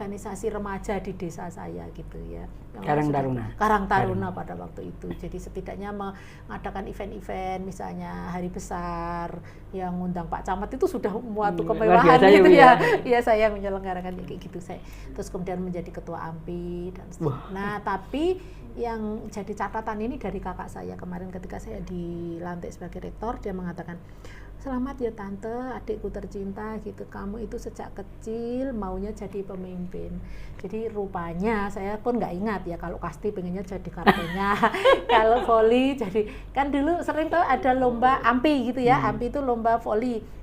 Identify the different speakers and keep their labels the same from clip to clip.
Speaker 1: organisasi remaja di desa saya gitu ya.
Speaker 2: Karang Taruna.
Speaker 1: Karang Taruna pada waktu itu. Jadi setidaknya mengadakan event-event misalnya hari besar yang ngundang Pak Camat itu sudah muatu kemewahan gitu ya. Iya, saya menyelenggarakan kayak gitu saya. Terus kemudian menjadi ketua AMPI dan seterusnya. Nah, tapi yang jadi catatan ini dari kakak saya kemarin ketika saya dilantik sebagai rektor, dia mengatakan, "Selamat ya Tante, adikku tercinta gitu. Kamu itu sejak kecil maunya jadi pemimpin." Jadi rupanya saya pun nggak ingat ya kalau Kasti pengennya jadi kaptennya, kalau voli jadi kan dulu sering tuh ada lomba AMPI gitu ya. AMPI itu lomba voli.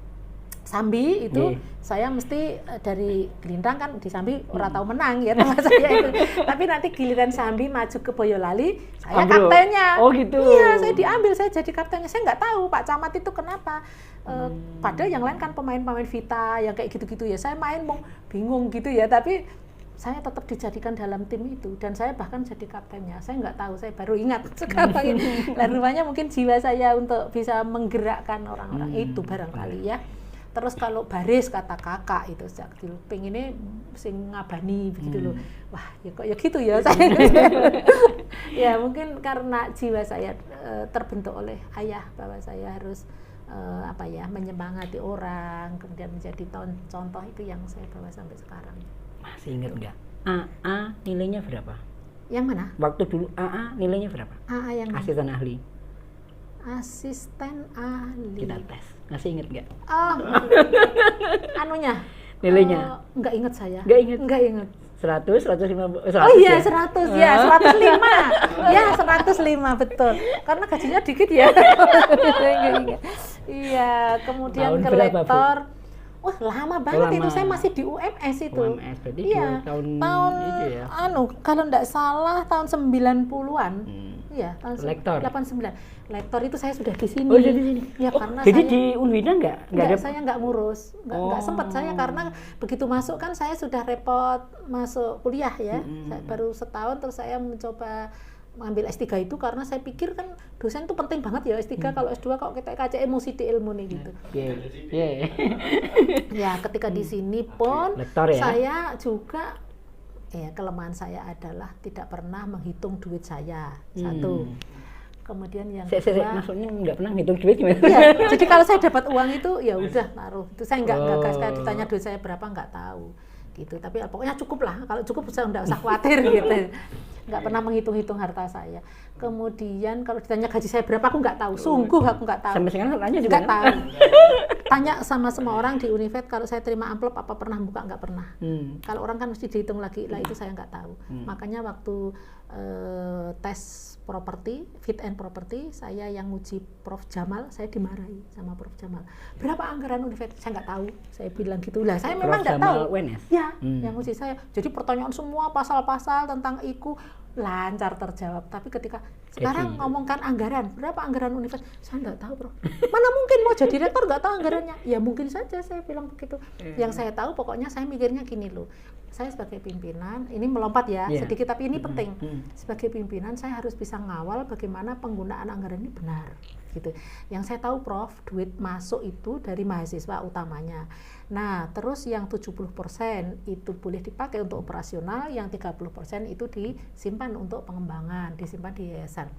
Speaker 1: Sambi itu saya mesti dari Gelindang kan di Sambi ora tahu menang ya teman saya itu. Tapi nanti giliran Sambi maju ke Boyolali, saya kaptennya.
Speaker 2: Oh gitu.
Speaker 1: Iya, saya diambil, saya jadi kaptennya. Saya nggak tahu Pak Camat itu kenapa. Padahal yang lain kan pemain-pemain Vita yang kayak gitu-gitu ya. Saya main mau bingung gitu ya, tapi saya tetap dijadikan dalam tim itu dan saya bahkan jadi kaptennya. Saya nggak tahu, saya baru ingat sekarang ini. Dan rupanya mungkin jiwa saya untuk bisa menggerakkan orang-orang itu barangkali ya. Terus kalau baris kata kakak itu sejak kecil pengennya sing ngabani begitu loh. Wah, ya kok ya gitu ya saya. Ya mungkin karena jiwa saya terbentuk oleh ayah bahwa saya harus menyemangati orang, kemudian menjadi contoh itu yang saya bawa sampai sekarang.
Speaker 2: Masih ingat enggak? AA nilainya berapa?
Speaker 1: Yang mana?
Speaker 2: Waktu dulu AA nilainya berapa?
Speaker 1: AA yang mana?
Speaker 2: Asisten ahli.
Speaker 1: Asisten ahli.
Speaker 2: Kita tes. Masih ingat enggak?
Speaker 1: Anunya?
Speaker 2: Nilainya?
Speaker 1: Enggak ingat saya.
Speaker 2: Enggak ingat. 100, 150. 100
Speaker 1: oh iya, ya? 100 ya, 105. Ya, 105 betul. Karena gajinya dikit ya. Iya, kemudian ke lektor. Wah, lama banget itu, saya masih di UMS itu.
Speaker 2: UMS berarti
Speaker 1: iya,
Speaker 2: tahun itu ya.
Speaker 1: Kalau enggak salah tahun 90-an. Iya, tahun
Speaker 2: lektor.
Speaker 1: 89. Lektor itu saya sudah di sini.
Speaker 2: Oh, jadi di sini.
Speaker 1: Ya, karena
Speaker 2: jadi
Speaker 1: saya,
Speaker 2: di Unwina enggak ada.
Speaker 1: Saya enggak ngurus. Enggak sempat saya karena begitu masuk kan saya sudah repot masuk kuliah ya. Saya baru setahun terus saya mencoba mengambil S3 itu karena saya pikir kan dosen itu penting banget ya S3 kalau S2 kok kita kaca emosi di ilmu nih gitu. Ya, ketika di sini pun
Speaker 2: lektor, ya?
Speaker 1: Saya juga kelemahan saya adalah tidak pernah menghitung duit saya. Satu. Kemudian yang kedua,
Speaker 2: maksudnya nggak pernah ngitung duit gimana?
Speaker 1: Iya, jadi kalau saya dapat uang itu ya udah taruh. Itu saya nggak sekali ditanya duit saya berapa nggak tahu gitu. Tapi pokoknya cukup lah. Kalau cukup saya nggak usah khawatir gitu. Nggak pernah menghitung-hitung harta saya. Kemudian kalau ditanya gaji saya berapa aku nggak tahu. Sungguh aku nggak tahu.
Speaker 2: Sampai sekarang tanya juga
Speaker 1: nggak tahu. Tanya sama semua orang di Univet kalau saya terima amplop apa pernah buka, nggak pernah. Kalau orang kan mesti dihitung lagi. Lah itu saya nggak tahu. Makanya waktu tes properti, fit and property, saya yang nguji Prof Jamal, saya dimarahi sama Prof Jamal. Berapa anggaran Univet? Saya nggak tahu. Saya bilang gitu. Lah saya memang nggak tahu. Ya, yang nguji saya. Jadi pertanyaan semua pasal-pasal tentang IKU lancar terjawab. Tapi ketika sekarang ngomongkan anggaran, berapa anggaran Univet? Saya nggak tahu, Prof. Mana mungkin mau jadi rektor nggak tahu anggarannya? Ya mungkin saja saya bilang begitu. Yang saya tahu pokoknya saya mikirnya gini loh. Saya sebagai pimpinan, ini melompat ya sedikit tapi ini penting. Sebagai pimpinan saya harus bisa ngawal bagaimana penggunaan anggaran ini benar gitu. Yang saya tahu Prof, duit masuk itu dari mahasiswa utamanya. Nah, terus yang 70% itu boleh dipakai untuk operasional, yang 30% itu disimpan untuk pengembangan, disimpan di yayasan.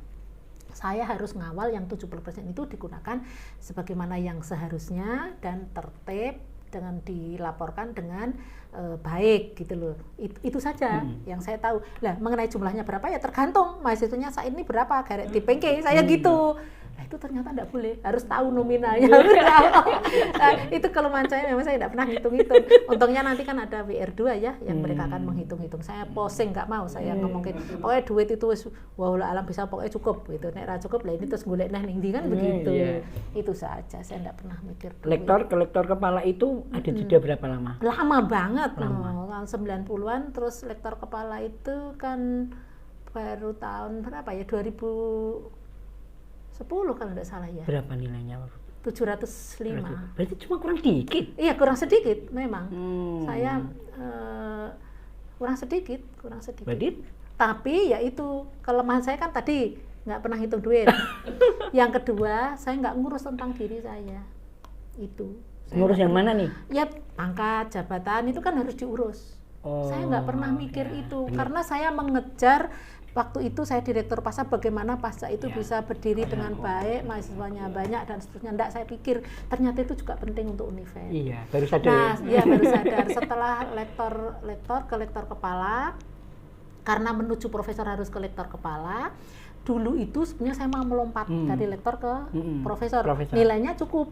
Speaker 1: Saya harus ngawal yang 70% itu digunakan sebagaimana yang seharusnya dan tertib dengan dilaporkan dengan baik gitu loh. Itu saja yang saya tahu. Lah mengenai jumlahnya berapa ya tergantung mahasiswanya saat ini berapa, garek dipengke saya gitu. Nah, itu ternyata tidak boleh, harus tahu nominalnya. Nah, itu kelemahan saya, memang saya tidak pernah hitung-hitung. Untungnya nanti kan ada WR2 ya, yang mereka akan menghitung-hitung. Saya posing, nggak mau saya ngomongin, pokoknya duit itu wah alam bisa pokoknya cukup gitu. Nek ra cukup lah ini terus golek neh ning ndi kan begitu. Itu saja, saya tidak pernah mikir duit.
Speaker 2: Lektor kepala itu ada jeda berapa lama?
Speaker 1: Lama banget, tahun 90-an, terus lektor kepala itu kan baru tahun berapa ya, 2010 kalau tidak salah ya.
Speaker 2: Berapa nilainya?
Speaker 1: 705.
Speaker 2: Berarti cuma kurang dikit?
Speaker 1: Iya, kurang sedikit memang. Saya kurang sedikit.
Speaker 2: Berarti?
Speaker 1: Tapi ya itu, kelemahan saya kan tadi nggak pernah hitung duit. Yang kedua, saya nggak ngurus tentang diri saya. Itu.
Speaker 2: Ngurus yang mana nih?
Speaker 1: Ya, pangkat, jabatan itu kan harus diurus. Saya nggak pernah mikir itu,
Speaker 2: benar.
Speaker 1: karena saya mengejar waktu itu saya direktur pasar, bagaimana pasar itu bisa berdiri dengan baik, mahasiswanya banyak dan seterusnya. Nggak, saya pikir ternyata itu juga penting untuk Univet.
Speaker 2: Iya, baru sadar.
Speaker 1: Nah, ya baru sadar setelah lektor kepala, karena menuju profesor harus ke lektor kepala. Dulu itu sebenarnya saya mau melompat dari lektor ke profesor. Nilainya cukup.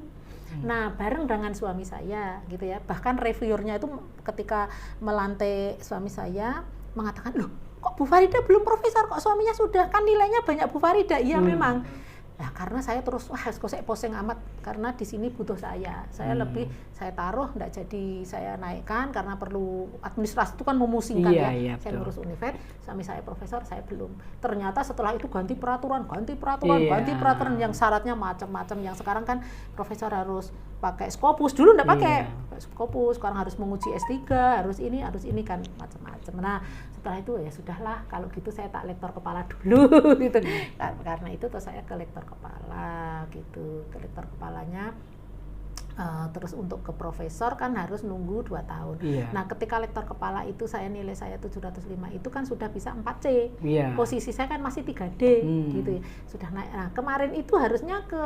Speaker 1: Nah, bareng dengan suami saya gitu ya. Bahkan reviewernya itu ketika melantik suami saya mengatakan, "Loh, kok Bu Farida belum profesor, kok suaminya sudah, kan nilainya banyak Bu Farida." Iya memang. Nah, karena saya terus kok saya poseng amat, karena di sini butuh saya lebih saya taruh, enggak jadi saya naikkan karena perlu administrasi itu kan memusingkan saya ngurus Univet, suami saya profesor, saya belum. Ternyata setelah itu ganti peraturan yang syaratnya macam-macam, yang sekarang kan profesor harus pakai Scopus, dulu enggak pakai Scopus, sekarang harus menguji S3, harus ini kan macam-macam. Nah, setelah itu ya sudahlah, kalau gitu saya tak lektor kepala dulu gitu. Karena itu terus saya ke lektor kepala gitu, ke lektor kepalanya. Terus untuk ke profesor kan harus nunggu 2 tahun. Nah, ketika lektor kepala itu nilai saya 705 itu kan sudah bisa 4C. Posisi saya kan masih 3D gitu ya. Sudah naik. Nah, kemarin itu harusnya ke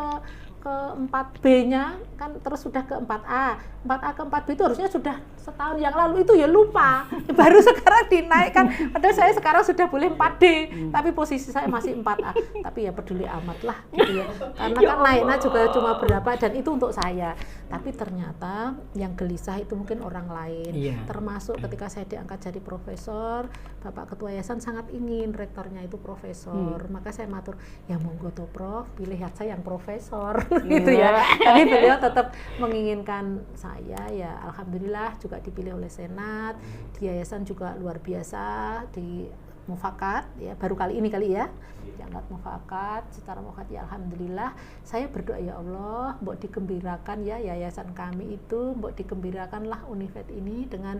Speaker 1: 4B-nya kan, terus sudah ke 4A. 4A ke 4B itu harusnya sudah setahun yang lalu, itu ya lupa. Baru sekarang dinaikkan. Padahal saya sekarang sudah boleh 4D, tapi posisi saya masih 4A. Tapi ya peduli amat lah gitu ya. Karena kan naiknya juga cuma berapa, dan itu untuk saya. Tapi ternyata yang gelisah itu mungkin orang lain. Termasuk ketika saya diangkat jadi profesor, Bapak Ketua Yayasan sangat ingin rektornya itu profesor. Maka saya matur, ya monggo tuh Prof, pilih saya yang profesor gitu ya. Tapi beliau tetap menginginkan saya, ya alhamdulillah juga dipilih oleh Senat. Di Yayasan juga luar biasa, di mufakat ya, baru kali ini ya diangkat mufakat, secara mufakat ya alhamdulillah. Saya berdoa, ya Allah, mbok digembirakan ya yayasan kami itu, mbok digembirakanlah Univet ini dengan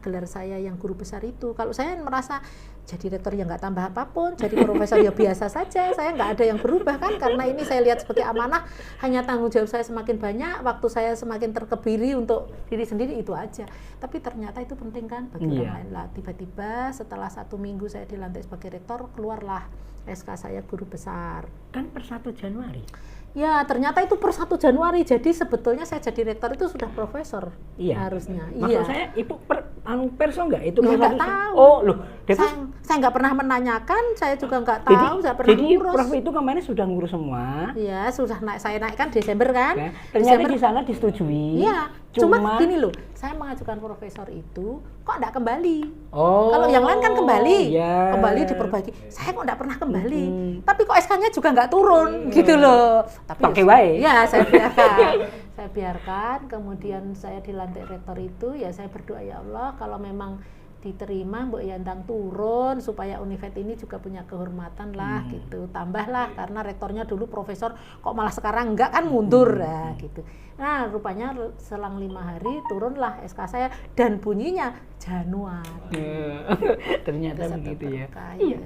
Speaker 1: gelar saya yang guru besar itu. Kalau saya merasa jadi rektor ya nggak tambah apapun, jadi profesor ya biasa saja, saya nggak ada yang berubah kan, karena ini saya lihat sebagai amanah, hanya tanggung jawab saya semakin banyak, waktu saya semakin terkebiri untuk diri sendiri, itu aja. Tapi ternyata itu penting kan bagi orang lain lah. Tiba-tiba setelah 1 minggu saya dilantik sebagai rektor, keluarlah SK saya guru besar.
Speaker 2: Kan per 1 Januari?
Speaker 1: Ya, ternyata itu per 1 Januari. Jadi sebetulnya saya jadi rektor itu sudah profesor harusnya.
Speaker 2: Maksud saya Ibu perso nggak itu?
Speaker 1: Ya, nggak tahu.
Speaker 2: Oh, loh.
Speaker 1: Saya nggak pernah menanyakan, saya juga nggak tahu, nggak pernah ngurus.
Speaker 2: Jadi Prof itu kemarin sudah ngurus semua?
Speaker 1: Iya, sudah saya naikkan Desember kan.
Speaker 2: Ternyata di sana disetujui.
Speaker 1: Iya, cuma gini loh, saya mengajukan profesor itu kok nggak kembali. Kalau yang lain kan kembali diperbaiki. Saya kok nggak pernah kembali. Tapi kok SK-nya juga nggak turun gitu loh. Tapi
Speaker 2: pakai wae.
Speaker 1: Ya, saya biarkan. Saya biarkan, kemudian saya dilantik rektor itu, ya saya berdoa, ya Allah, kalau memang diterima Mbok Yandang turun supaya Univet ini juga punya kehormatan lah gitu. Tambahlah karena rektornya dulu profesor, kok malah sekarang enggak kan mundur gitu. Nah, rupanya selang 5 hari turunlah SK saya dan bunyinya Januari.
Speaker 2: Ternyata begitu ya. Iya.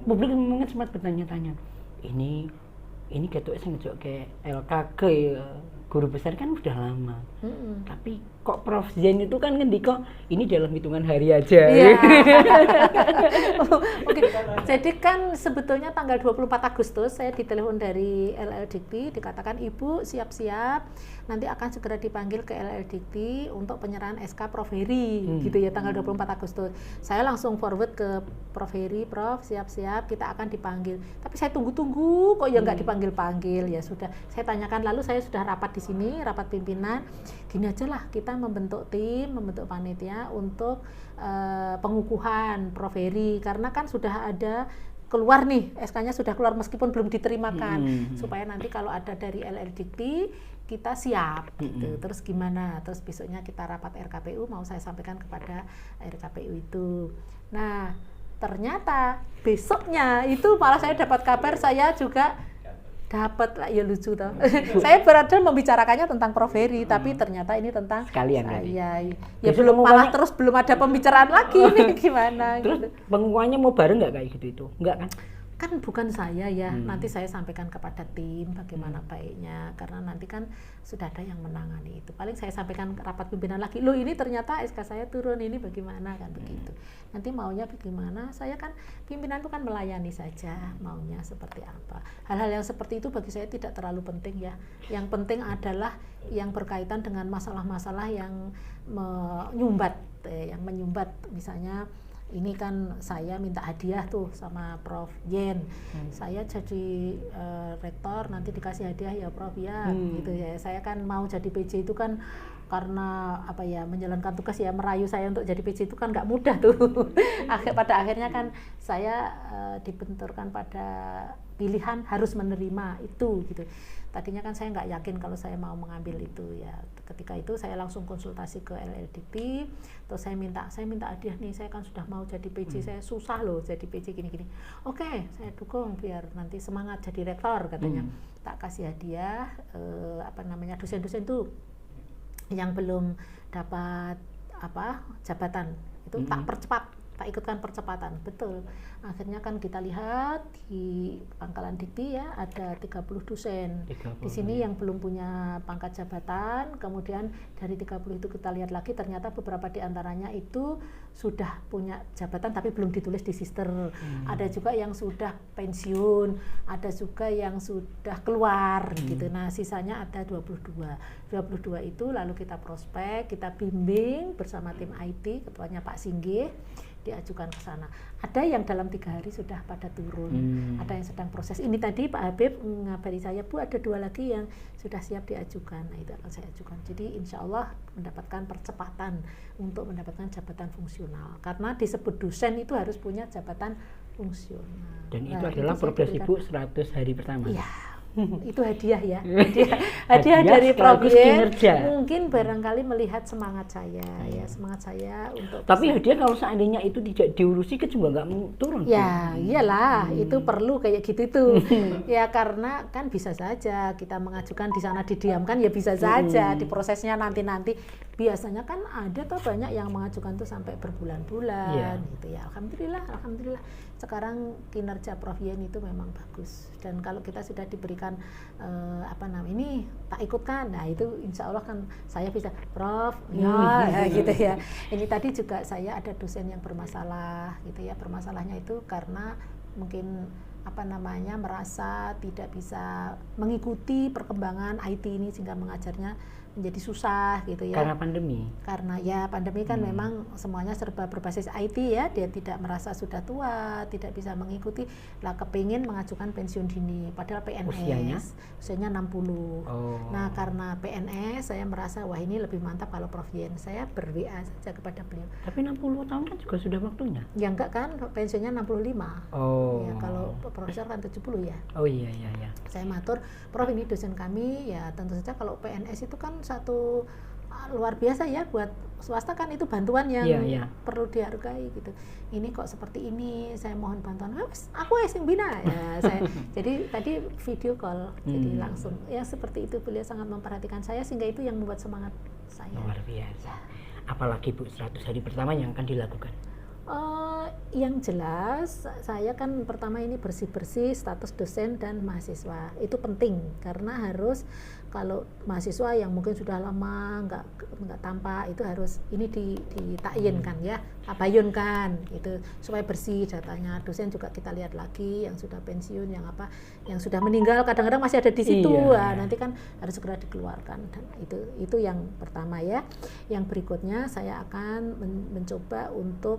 Speaker 2: Publik mungkin sempat bertanya-tanya. Ini ketua sing ke LKG guru besar kan udah lama. Tapi kok Prof Zain itu kan ngendiko ini dalam hitungan hari aja.
Speaker 1: Oke. Jadi kan sebetulnya tanggal 24 Agustus saya ditelepon dari LL Dikti, dikatakan Ibu siap-siap nanti akan segera dipanggil ke LL Dikti untuk penyerahan SK Prof Heri gitu ya, tanggal 24 Agustus. Saya langsung forward ke Prof Heri, Prof siap-siap kita akan dipanggil. Tapi saya tunggu-tunggu kok ya nggak dipanggil-panggil. Ya sudah, saya tanyakan, lalu saya sudah rapat di sini, rapat pimpinan, gini aja lah kita membentuk tim, membentuk panitia untuk pengukuhan Prof Heri, karena kan sudah ada keluar nih, SK-nya sudah keluar meskipun belum diterimakan, supaya nanti kalau ada dari LL Dikti kita siap gitu. Terus gimana? Terus besoknya kita rapat RKPU, mau saya sampaikan kepada RKPU itu. Nah, ternyata besoknya itu malah saya dapat kabar, saya juga dapat lah, ya lucu toh. Saya padahal membicarakannya tentang Prof Heri, tapi ternyata ini tentang
Speaker 2: sekalian
Speaker 1: saya. Ya belum, malah terus belum ada pembicaraan lagi nih gimana.
Speaker 2: Terus
Speaker 1: gitu.
Speaker 2: pengukuhannya mau bareng nggak kayak gitu itu? Enggak kan?
Speaker 1: Kan bukan saya ya, nanti saya sampaikan kepada tim bagaimana baiknya, karena nanti kan sudah ada yang menangani itu. Paling saya sampaikan ke rapat pimpinan lagi, loh ini ternyata SK saya turun, ini bagaimana, kan begitu. Nanti maunya bagaimana, saya kan pimpinan itu kan melayani saja, maunya seperti apa. Hal-hal yang seperti itu bagi saya tidak terlalu penting ya. Yang penting adalah yang berkaitan dengan masalah-masalah yang menyumbat, misalnya ini kan saya minta hadiah tuh sama Prof Yen, saya jadi rektor nanti dikasih hadiah ya Prof ya, gitu ya. Saya kan mau jadi PJ itu kan karena apa ya, menjalankan tugas ya, merayu saya untuk jadi PJ itu kan nggak mudah tuh. Pada akhirnya kan saya dibenturkan pada pilihan harus menerima itu gitu. Tadinya kan saya nggak yakin kalau saya mau mengambil itu ya. Ketika itu saya langsung konsultasi ke LLDP, terus saya minta hadiah nih, saya kan sudah mau jadi PJ, saya susah loh jadi PJ gini-gini. Oke, saya dukung biar nanti semangat jadi rektor katanya. Tak kasih hadiah dosen-dosen tuh yang belum dapat jabatan itu tak ikutkan percepatan, betul. Akhirnya kan kita lihat di Pangkalan Dikti ya ada 30 dosen. Di sini yang belum punya pangkat jabatan, kemudian dari 30 itu kita lihat lagi ternyata beberapa di antaranya itu sudah punya jabatan tapi belum ditulis di sister. Ada juga yang sudah pensiun, ada juga yang sudah keluar gitu. Nah, sisanya ada 22 itu lalu kita prospek, kita bimbing bersama tim IT, ketuanya Pak Singgih, diajukan ke sana. Ada yang dalam 3 hari sudah pada turun, ada yang sedang proses. Ini tadi Pak Habib ngabari saya, Bu ada 2 lagi yang sudah siap diajukan. Nah, itu akan saya ajukan. Jadi insya Allah mendapatkan percepatan untuk mendapatkan jabatan fungsional. Karena disebut dosen itu harus punya jabatan fungsional.
Speaker 2: Dan itu adalah progres Ibu 100 hari pertama.
Speaker 1: Iya. Itu hadiah ya, hadiah dari Prof Yen, mungkin barangkali melihat semangat saya ya, semangat saya untuk.
Speaker 2: Tapi hadiah kalau seandainya itu tidak diurusi kan juga nggak turun.
Speaker 1: Ya iyalah, itu perlu kayak gitu tuh. Ya karena kan bisa saja kita mengajukan di sana didiamkan ya bisa saja, di prosesnya nanti biasanya kan ada tuh banyak yang mengajukan tuh sampai berbulan-bulan gitu ya. Alhamdulillah sekarang kinerja Prof Yen itu memang bagus, dan kalau kita sudah diberikan ini tak ikutkan, nah itu insya Allah kan saya bisa Prof ya gitu ya. Ini tadi juga saya ada dosen yang bermasalah gitu ya, permasalahannya itu karena mungkin merasa tidak bisa mengikuti perkembangan IT ini sehingga mengajarnya menjadi susah gitu ya.
Speaker 2: Karena pandemi.
Speaker 1: Karena ya pandemi kan memang semuanya serba berbasis IT ya, dia tidak merasa sudah tua, tidak bisa mengikuti, lah kepingin mengajukan pensiun dini, padahal PNS usianya 60. Nah karena PNS saya merasa wah ini lebih mantap kalau Prof Yen, saya ber-WA saja kepada beliau.
Speaker 2: Tapi 60 tahun kan juga sudah waktunya.
Speaker 1: Ya enggak kan, pensiunnya 65. Ya kalau profesor kan 70 ya.
Speaker 2: Oh iya.
Speaker 1: Saya matur, Prof ini dosen kami ya, tentu saja kalau PNS itu kan satu luar biasa ya, buat swasta kan itu bantuan yang perlu dihargai gitu. Ini kok seperti ini, saya mohon bantuan. Aku yang bina ya saya. Jadi tadi video call, jadi langsung ya seperti itu, beliau sangat memperhatikan saya sehingga itu yang membuat semangat saya.
Speaker 2: Luar biasa. Apalagi Bu 100 hari pertama yang akan dilakukan?
Speaker 1: Yang jelas saya kan pertama ini bersih-bersih status dosen dan mahasiswa, itu penting karena harus, kalau mahasiswa yang mungkin sudah lama nggak tampak itu harus ini ditakyin kan ya, tabayun itu supaya bersih datanya. Dosen juga kita lihat lagi yang sudah pensiun, yang sudah meninggal kadang-kadang masih ada di situ. Nanti kan harus segera dikeluarkan, dan itu yang pertama ya. Yang berikutnya saya akan mencoba untuk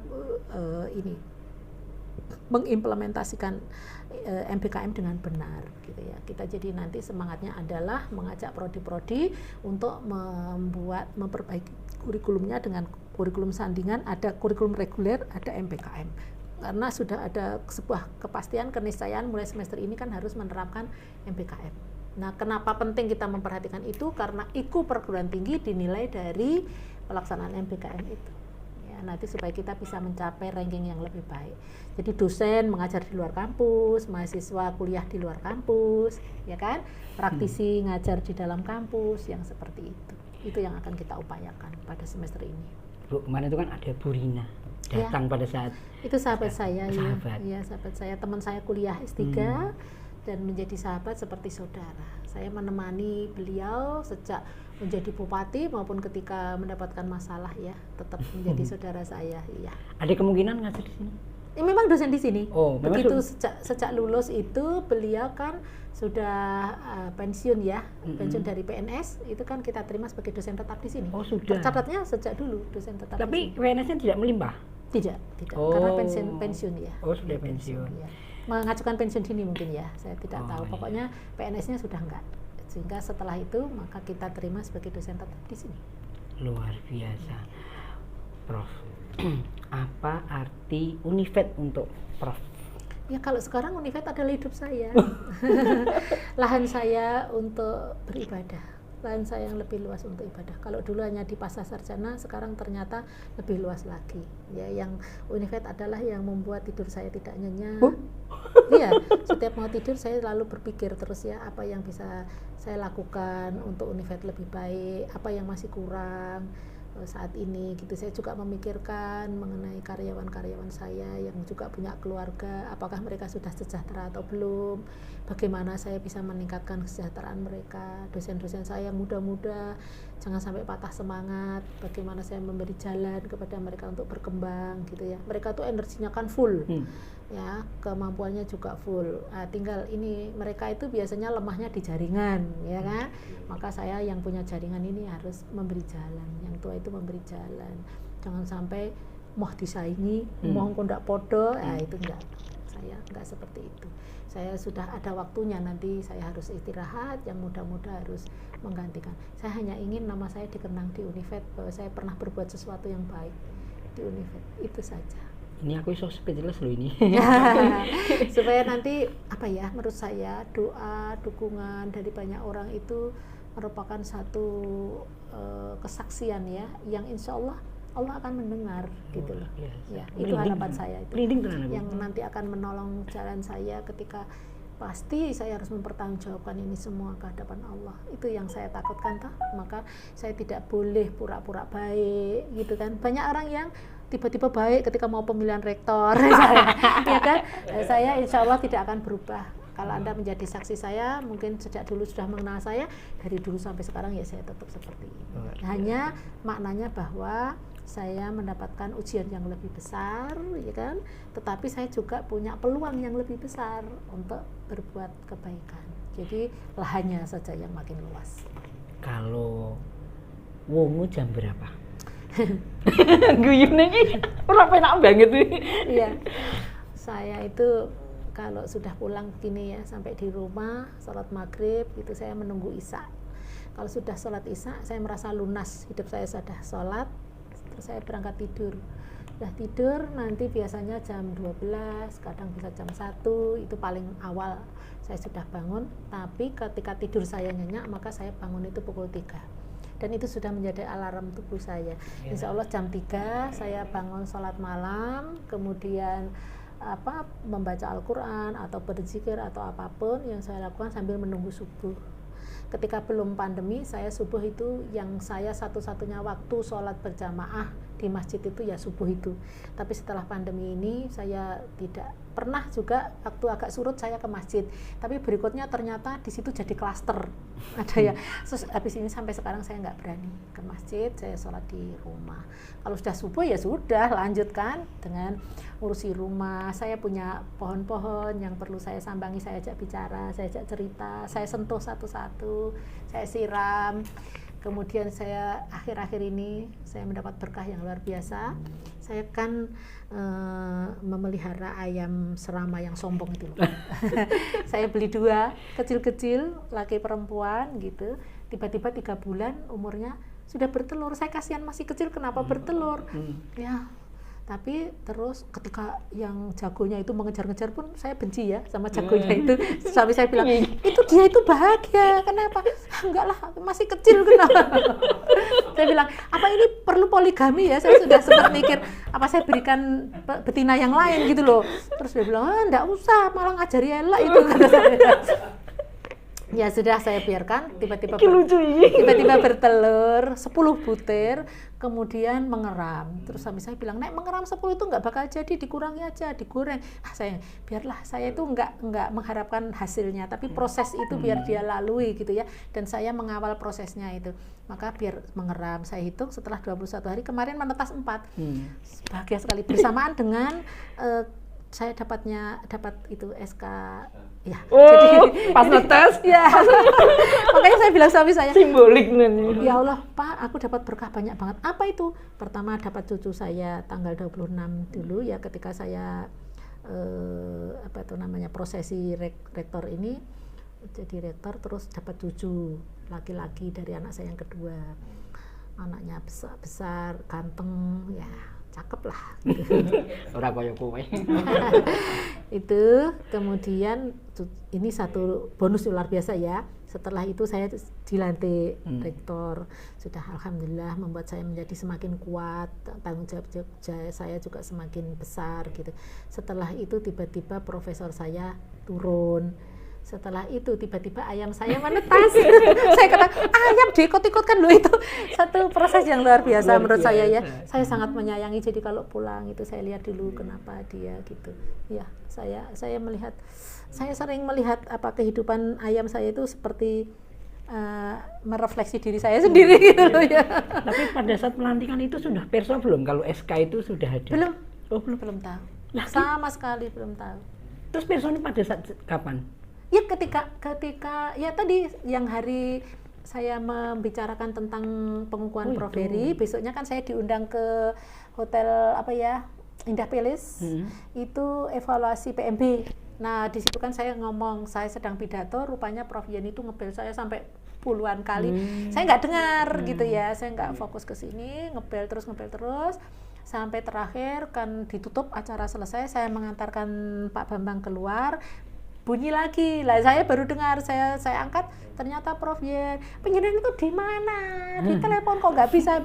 Speaker 1: mengimplementasikan MBKM dengan benar gitu ya. Kita jadi nanti semangatnya adalah mengajak prodi-prodi untuk memperbaiki kurikulumnya dengan kurikulum sandingan, ada kurikulum reguler, ada MBKM. Karena sudah ada sebuah kepastian, keniscayaan mulai semester ini kan harus menerapkan MBKM. Nah, kenapa penting kita memperhatikan itu? Karena IKU perguruan tinggi dinilai dari pelaksanaan MBKM itu. Nanti supaya kita bisa mencapai ranking yang lebih baik. Jadi dosen mengajar di luar kampus, mahasiswa kuliah di luar kampus, ya kan? Praktisi ngajar di dalam kampus, yang seperti itu. Itu yang akan kita upayakan pada semester ini.
Speaker 2: Bu, kemarin itu kan ada Bu Rina datang pada saat
Speaker 1: itu sahabat saya
Speaker 2: sahabat.
Speaker 1: Ya, sahabat saya, teman saya kuliah S3 dan menjadi sahabat seperti saudara. Saya menemani beliau sejak menjadi bupati maupun ketika mendapatkan masalah ya, tetap menjadi saudara saya. Iya.
Speaker 2: Ada kemungkinan ngajar di sini?
Speaker 1: Ya, memang dosen di sini.
Speaker 2: Oh,
Speaker 1: begitu sejak lulus itu beliau kan sudah pensiun ya, pensiun dari PNS, itu kan kita terima sebagai dosen tetap di sini.
Speaker 2: Oh, sudah.
Speaker 1: Tercatatnya sejak dulu dosen tetap.
Speaker 2: Tapi PNS-nya tidak melimpah?
Speaker 1: Tidak, karena pensiun ya.
Speaker 2: Oh, sudah pensiun.
Speaker 1: Ya. Mengajukan pensiun dini mungkin ya, saya tidak tahu.
Speaker 2: Iya.
Speaker 1: Pokoknya PNS-nya sudah enggak. Sehingga setelah itu maka kita terima sebagai dosen tetap di sini.
Speaker 2: Luar biasa, Prof. Apa arti Univet untuk Prof?
Speaker 1: Ya kalau sekarang Univet adalah hidup saya. Lahan saya untuk beribadah, lahan saya yang lebih luas untuk ibadah. Kalau dulu hanya di Pasar Sarjana, sekarang ternyata lebih luas lagi. Ya, yang Univet adalah yang membuat tidur saya tidak nyenyak. Iya, setiap mau tidur saya lalu berpikir terus ya, apa yang bisa saya lakukan untuk Univet lebih baik, apa yang masih kurang saat ini gitu. Saya juga memikirkan mengenai karyawan-karyawan saya yang juga punya keluarga, apakah mereka sudah sejahtera atau belum, bagaimana saya bisa meningkatkan kesejahteraan mereka. Dosen-dosen saya yang muda-muda jangan sampai patah semangat, bagaimana saya memberi jalan kepada mereka untuk berkembang gitu ya. Mereka tuh energinya kan full ya, kemampuannya juga full. Tinggal ini mereka itu biasanya lemahnya di jaringan ya kan, maka saya yang punya jaringan ini harus memberi jalan, yang tua itu memberi jalan, jangan sampai mau disaingi, mau ndak podo, itu enggak, saya enggak seperti itu. Saya sudah ada waktunya, nanti saya harus istirahat, yang muda-muda harus menggantikan. Saya hanya ingin nama saya dikenang di Univet, bahwa saya pernah berbuat sesuatu yang baik di Univet, itu saja.
Speaker 2: Ini aku iso speechless loh ini.
Speaker 1: Supaya nanti apa ya, menurut saya doa, dukungan dari banyak orang itu merupakan satu kesaksian ya, yang insya Allah Allah akan mendengar gitu loh. Ya, itu harapan saya itu. Yang nanti akan menolong jalan saya ketika pasti saya harus mempertanggungjawabkan ini semua ke hadapan Allah. Itu yang saya takutkan toh. Maka saya tidak boleh pura-pura baik gitu kan. Banyak orang yang tiba-tiba baik ketika mau pemilihan rektor ya kan. Saya insya Allah tidak akan berubah. Kalau Anda menjadi saksi saya, mungkin sejak dulu sudah mengenal saya, dari dulu sampai sekarang ya saya tetap seperti ini. Hanya maknanya bahwa saya mendapatkan ujian yang lebih besar, ya kan? Tetapi saya juga punya peluang yang lebih besar untuk berbuat kebaikan. Jadi lahannya saja yang makin luas.
Speaker 2: Kalau wungu jam berapa? Guyune iki ora penak banget iki.
Speaker 1: Iya. Saya itu kalau sudah pulang begini ya, sampai di rumah sholat maghrib itu saya menunggu isya. Kalau sudah sholat isya saya merasa lunas, hidup saya sudah sholat, terus saya berangkat tidur. Sudah tidur nanti biasanya jam 12, kadang bisa jam 1, itu paling awal saya sudah bangun. Tapi ketika tidur saya nyenyak, maka saya bangun itu pukul 3. Dan itu sudah menjadi alarm tubuh saya. Insya Allah jam 3 saya bangun sholat malam, kemudian membaca Al-Quran atau berzikir atau apapun yang saya lakukan sambil menunggu subuh. Ketika belum pandemi, saya subuh itu yang saya satu-satunya waktu sholat berjamaah di masjid itu ya subuh itu. Tapi setelah pandemi ini saya tidak pernah juga waktu agak surut saya ke masjid. Tapi berikutnya ternyata di situ jadi klaster. Ada ya. Terus habis ini sampai sekarang saya nggak berani ke masjid, saya sholat di rumah. Kalau sudah subuh ya sudah, lanjutkan dengan urusi rumah. Saya punya pohon-pohon yang perlu saya sambangi, saya ajak bicara, saya ajak cerita, saya sentuh satu-satu, saya siram. Kemudian saya akhir-akhir ini saya mendapat berkah yang luar biasa. Saya kan memelihara ayam serama yang sombong itu loh. Saya beli 2 kecil-kecil, laki perempuan gitu. Tiba-tiba 3 bulan umurnya sudah bertelur. Saya kasihan masih kecil, kenapa bertelur? Ya. Tapi terus ketika yang jagonya itu mengejar-ngejar pun saya benci ya sama jagonya itu. Sampai saya bilang, itu dia itu bahagia, kenapa? Enggak lah, masih kecil kenapa? Saya bilang, apa ini perlu poligami ya? Saya sudah sempat mikir, apa saya berikan betina yang lain gitu loh. Terus dia bilang, enggak usah, malah ngajari elak itu kata saya. Ya sudah saya biarkan, tiba-tiba bertelur 10 butir, kemudian mengeram. Terus suami saya bilang, Nek, mengeram 10 itu nggak bakal jadi, dikurangi aja, digoreng. Saya biarlah, saya itu nggak mengharapkan hasilnya, tapi proses itu biar dia lalui gitu ya. Dan saya mengawal prosesnya itu. Maka biar mengeram, saya hitung setelah 21 hari, kemarin menetas 4. Bahagia sekali, bersamaan dengan saya dapat itu SK ya. Jadi
Speaker 2: pas netes
Speaker 1: ya. Makanya saya bilang suami saya,
Speaker 2: simbolik nih.
Speaker 1: Ya Allah, Pak, aku dapat berkah banyak banget. Apa itu? Pertama dapat cucu saya tanggal 26 dulu ya, ketika saya prosesi rektor ini jadi rektor, terus dapat cucu laki-laki dari anak saya yang kedua. Anaknya besar, ganteng, ya cakep lah gitu.
Speaker 2: Ora kaya kowe.
Speaker 1: Itu kemudian ini satu bonus luar biasa ya. Setelah itu saya dilantik rektor, sudah alhamdulillah membuat saya menjadi semakin kuat, tanggung jawab saya juga semakin besar gitu. Setelah itu tiba-tiba profesor saya turun. Setelah itu tiba-tiba ayam saya menetas. Saya kata, ayam diikut-ikutkan loh, itu satu proses yang luar biasa menurut saya ya. Saya sangat menyayangi, jadi kalau pulang itu saya lihat dulu kenapa dia gitu. Ya, saya melihat, saya sering melihat kehidupan ayam saya itu seperti merefleksi diri saya sendiri gitu loh ya.
Speaker 2: Tapi pada saat pelantikan itu sudah perso belum kalau SK itu sudah ada?
Speaker 1: Belum.
Speaker 2: Oh,
Speaker 1: belum tahu. Sama sekali belum tahu.
Speaker 2: Terus personya pada saat kapan?
Speaker 1: Ya ketika ya tadi yang hari saya membicarakan tentang pengukuhan Prof Heri, besoknya kan saya diundang ke hotel Indah Palace, itu evaluasi PMB. Nah di situ kan saya ngomong, saya sedang pidato, rupanya Prof Yeni itu ngebel saya sampai puluhan kali. Saya nggak dengar gitu ya, saya nggak fokus ke sini, ngebel terus sampai terakhir kan ditutup acara selesai, saya mengantarkan Pak Bambang keluar. Bunyi lagi lah, saya baru dengar, saya angkat, ternyata Prof Yen, penyidikan itu di mana? Di telepon kok nggak bisa.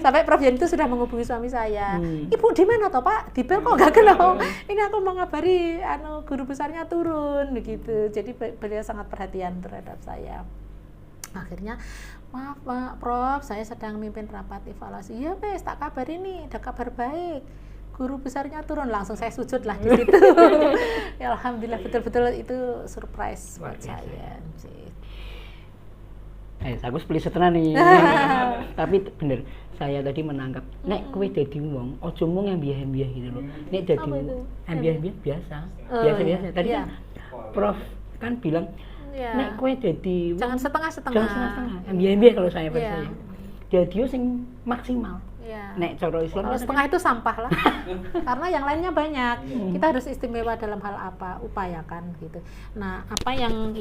Speaker 1: Sampai Prof Yen itu sudah menghubungi suami saya. Ibu di mana toh Pak? Di bel kok nggak kenal? Ini aku mau ngabari guru besarnya turun gitu. Jadi beliau sangat perhatian terhadap saya. Akhirnya, maaf Pak Prof, saya sedang mimpin rapat evaluasi. Ya wes, tak kabar ini, ada kabar baik. Guru besarnya turun, langsung saya sujud lah di situ. Ya, alhamdulillah, betul-betul itu surprise buat saya.
Speaker 2: Aku sepilisetan nih. Tapi bener, saya tadi menangkap, nek kowe dadi wong, aja mung embiah-embiah gitu loh. Nek dadi embiah-embiah biasa. Biasa-biasa. Tadi kan Prof kan bilang, nek kowe dadi
Speaker 1: jangan setengah-setengah.
Speaker 2: Jangan setengah-setengah. Embiah-embiah kalau saya percaya. Dadi sing maksimal.
Speaker 1: Ya.
Speaker 2: Nek cara Islam
Speaker 1: kalau setengah itu sampah lah. Karena yang lainnya banyak. Kita harus istimewa dalam hal apa, upayakan gitu. Nah, apa yang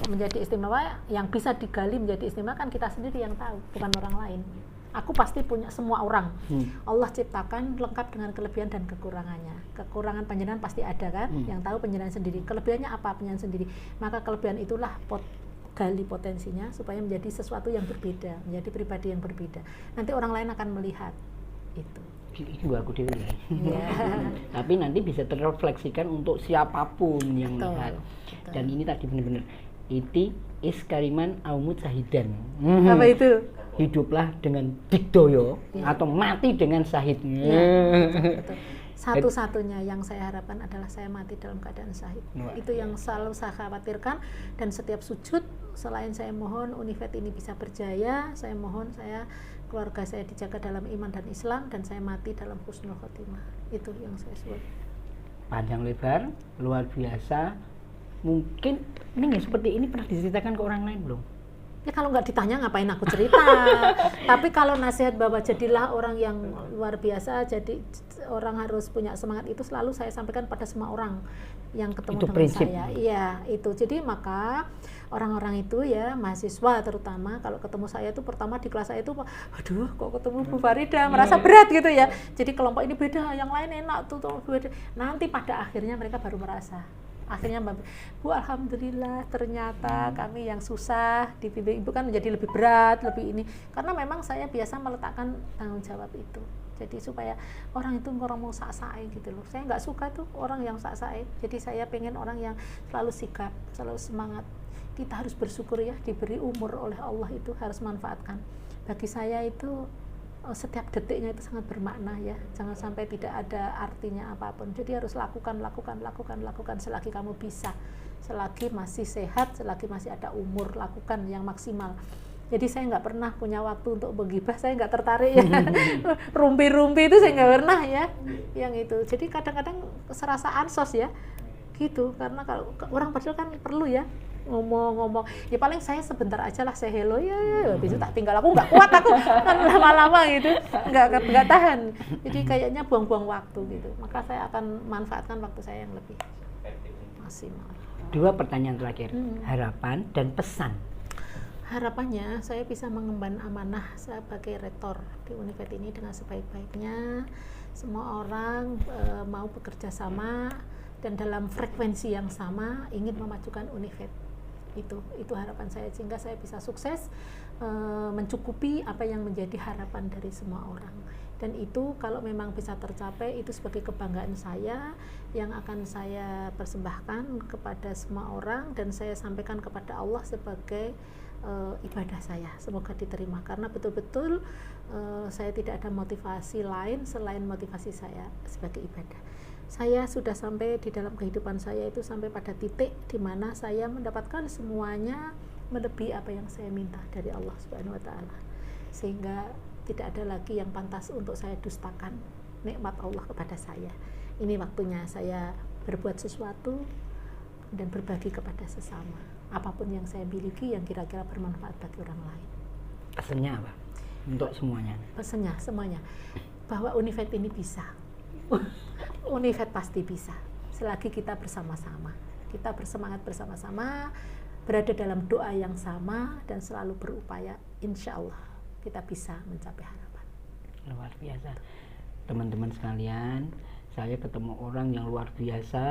Speaker 1: menjadi istimewa, yang bisa digali menjadi istimewa kan kita sendiri yang tahu, bukan orang lain. Aku pasti punya semua orang. Allah ciptakan lengkap dengan kelebihan dan kekurangannya. Kekurangan panjenengan pasti ada kan? Yang tahu panjenengan sendiri. Kelebihannya apa panjenengan sendiri. Maka kelebihan itulah gali potensinya supaya menjadi sesuatu yang berbeda, menjadi pribadi yang berbeda. Nanti orang lain akan melihat itu.
Speaker 2: Itu aku dewi. Tapi nanti bisa terrefleksikan untuk siapapun yang melihat. Dan ini tadi benar-benar iti iskariman aumut sahidan.
Speaker 1: Apa itu?
Speaker 2: Hiduplah dengan digdoyo atau mati dengan syahid.
Speaker 1: Betul. Satu-satunya yang saya harapkan adalah saya mati dalam keadaan syahid. Itu yang selalu saya khawatirkan, dan setiap sujud selain saya mohon Univet ini bisa berjaya, saya mohon keluarga saya dijaga dalam iman dan Islam, dan saya mati dalam husnul khotimah. Itu yang saya suat.
Speaker 2: Panjang lebar, luar biasa. Mungkin ini seperti ini pernah diceritakan ke orang lain belum?
Speaker 1: Ya kalau nggak ditanya ngapain aku cerita. Tapi kalau nasihat bahwa jadilah orang yang luar biasa, jadi orang harus punya semangat, itu selalu saya sampaikan pada semua orang yang ketemu dengan
Speaker 2: prinsip.
Speaker 1: saya. Iya, itu. Jadi maka orang-orang itu ya, mahasiswa terutama, kalau ketemu saya itu pertama di kelas saya itu, aduh kok ketemu Bu Farida, merasa berat gitu ya. Jadi kelompok ini beda, yang lain enak tuh beda. Nanti pada akhirnya mereka baru merasa. Akhirnya Bu, alhamdulillah ternyata kami yang susah dibimbing Ibu kan menjadi lebih berat, lebih ini. Karena memang saya biasa meletakkan tanggung jawab itu. Jadi supaya orang itu ngomong sak-sae gitu loh. Saya nggak suka tuh orang yang sak-sae. Jadi saya pengen orang yang selalu sigap, selalu semangat. Kita harus bersyukur ya, diberi umur oleh Allah itu harus manfaatkan. Bagi saya itu setiap detiknya itu sangat bermakna ya. Jangan sampai tidak ada artinya apapun. Jadi harus lakukan selagi kamu bisa. Selagi masih sehat, selagi masih ada umur, lakukan yang maksimal. Jadi saya nggak pernah punya waktu untuk menggibah, saya nggak tertarik ya. Rumpi-rumpi itu saya nggak pernah ya, yang itu. Jadi kadang-kadang serasa ansos ya, gitu. Karena kalau orang padahal kan perlu ya ngomong-ngomong. Ya paling saya sebentar aja lah, saya hello ya, habis itu tak tinggal. Aku nggak kuat aku kan lama-lama gitu, nggak tahan. Jadi kayaknya buang-buang waktu gitu. Maka saya akan manfaatkan waktu saya yang lebih maksimal.
Speaker 2: 2 pertanyaan terakhir, harapan dan pesan.
Speaker 1: Harapannya saya bisa mengemban amanah sebagai rektor di Univet ini dengan sebaik-baiknya. Semua orang mau bekerja sama dan dalam frekuensi yang sama ingin memajukan Univet. Itu harapan saya, sehingga saya bisa sukses mencukupi apa yang menjadi harapan dari semua orang. Dan itu kalau memang bisa tercapai, itu sebagai kebanggaan saya yang akan saya persembahkan kepada semua orang, dan saya sampaikan kepada Allah sebagai ibadah saya. Semoga diterima, karena betul-betul saya tidak ada motivasi lain selain motivasi saya sebagai ibadah. Saya sudah sampai di dalam kehidupan saya itu sampai pada titik di mana saya mendapatkan semuanya melebihi apa yang saya minta dari Allah Subhanahu wa taala. Sehingga tidak ada lagi yang pantas untuk saya dustakan nikmat Allah kepada saya. Ini waktunya saya berbuat sesuatu dan berbagi kepada sesama. Apapun yang saya miliki yang kira-kira bermanfaat bagi orang lain.
Speaker 2: Pesannya apa? Untuk semuanya.
Speaker 1: Pesannya semuanya bahwa Univet ini bisa. Univet pasti bisa. Selagi kita bersama-sama, kita bersemangat bersama-sama, berada dalam doa yang sama dan selalu berupaya, insya Allah kita bisa mencapai harapan.
Speaker 2: Luar biasa. Teman-teman sekalian, saya ketemu orang yang luar biasa.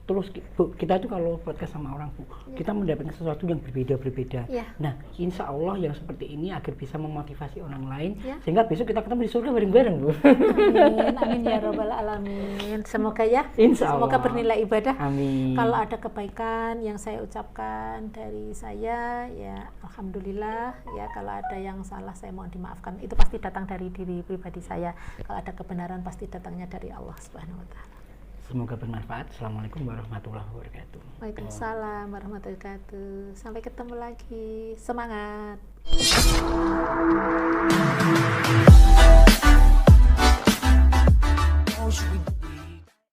Speaker 2: Terus Bu, kita tuh kalau podcast sama orang Bu, kita mendapatkan sesuatu yang berbeda-berbeda. Nah, insya Allah yang seperti ini agar bisa memotivasi orang lain, sehingga besok kita ketemu di surga bareng-bareng Bu.
Speaker 1: Amin, amin ya Rabbal Alamin. Semoga ya,
Speaker 2: insya Allah.
Speaker 1: Semoga bernilai ibadah.
Speaker 2: Amin.
Speaker 1: Kalau ada kebaikan yang saya ucapkan dari saya, ya Alhamdulillah. Ya kalau ada yang salah saya mohon dimaafkan. Itu pasti datang dari diri pribadi saya. Kalau ada kebenaran pasti datangnya dari Allah Subhanahu Wa Taala.
Speaker 2: Semoga bermanfaat. Assalamualaikum warahmatullahi wabarakatuh.
Speaker 1: Waalaikumsalam warahmatullahi wabarakatuh. Sampai ketemu lagi. Semangat. Oh,